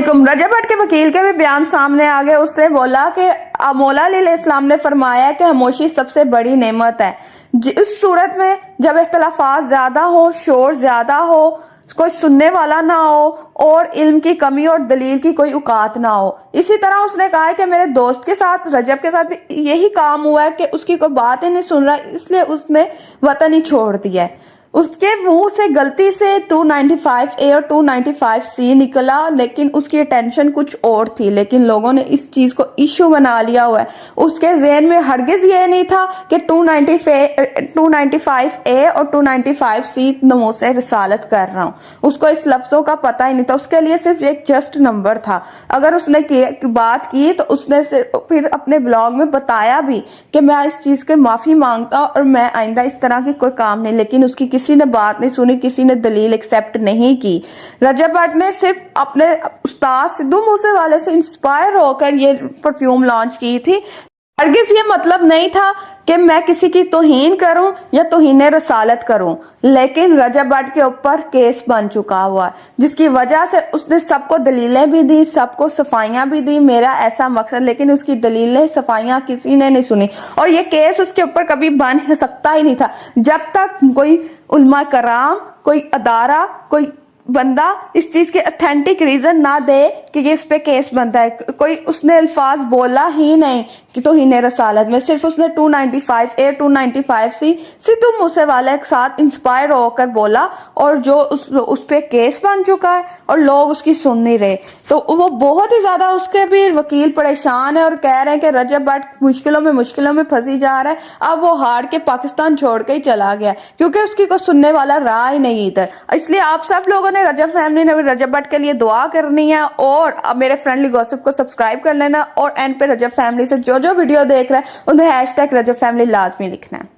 अस्सलामुअलैकुम। रजब भट्ट के वकील के भी बयान सामने आ गए। उसने बोला कि मौला अलैहिस्सलाम ने फरमाया कि खामोशी सबसे बड़ी नेमत है। इस सूरत में जब इख्तलाफात ज्यादा हो, शोर ज्यादा हो, कोई सुनने वाला ना हो और इल्म की कमी और दलील की कोई औकात ना हो। इसी तरह उसने कहा है कि मेरे दोस्त के साथ, रजब के साथ भी यही काम हुआ है कि उसकी कोई बात ही नहीं सुन रहा, इसलिए उसने वतन ही छोड़ दिया है। उसके मुंह से गलती से 295A और 295C निकला, लेकिन उसकी अटेंशन कुछ और थी, लेकिन लोगों ने इस चीज को इशू बना लिया हुआ है। उसके ज़हन में हरगिज ये नहीं था कि 295A और 295C नमो से रिसालत कर रहा हूँ। उसको इस लफ्जों का पता ही नहीं था। उसके लिए सिर्फ एक जस्ट नंबर था। अगर उसने बात की तो उसने फिर अपने ब्लॉग में बताया भी कि मैं इस चीज के माफी मांगता और मैं आइंदा इस तरह की कोई काम नहीं, लेकिन उसकी किसी ने बात नहीं सुनी, किसी ने दलील एक्सेप्ट नहीं की। रजब भट्ट ने सिर्फ अपने उस्ताद सिद्धू मूसेवाले से इंस्पायर होकर ये परफ्यूम लॉन्च की थी। हरगिज़ ये मतलब नहीं था कि मैं किसी की तौहीन करूं या तौहीन रसालत करूं, लेकिन रजब भट्ट के ऊपर केस बन चुका हुआ है, जिसकी वजह से उसने सबको दलीलें भी दी, सबको सफाइयां भी दी, मेरा ऐसा मकसद, लेकिन उसकी दलीलें सफाइयां किसी ने नहीं सुनी। और ये केस उसके ऊपर कभी बन सकता ही नहीं था जब तक कोई उलमा कराम, कोई अदारा, कोई बंदा इस चीज के ऑथेंटिक रीजन ना दे कि ये इस पे केस बनता है। कोई उसने अल्फाज बोला ही नहीं कि तौहीन रसालत में, सिर्फ उसने 295A 295C सिद्धू मूसेवाले के साथ इंस्पायर होकर बोला, और जो उस पे केस बन चुका है और लोग उसकी सुन नहीं रहे। तो वो बहुत ही ज्यादा, उसके भी वकील परेशान है और कह रहे हैं कि रजब भट्ट मुश्किलों में फंसी जा रहा है। अब वो हार के पाकिस्तान छोड़ के ही चला गया क्योंकि उसकी कोई सुनने वाला रहा ही नहीं इधर। इसलिए आप सब लोगों ने, रजब फैमिली ने रजब भट्ट के लिए दुआ करनी है और अब मेरे फ्रेंडली गॉसिप को सब्सक्राइब कर लेना, और एंड पे रजब फैमिली से जो वीडियो देख रहा है उन्हें #रजब फैमिली लाजमी लिखना है।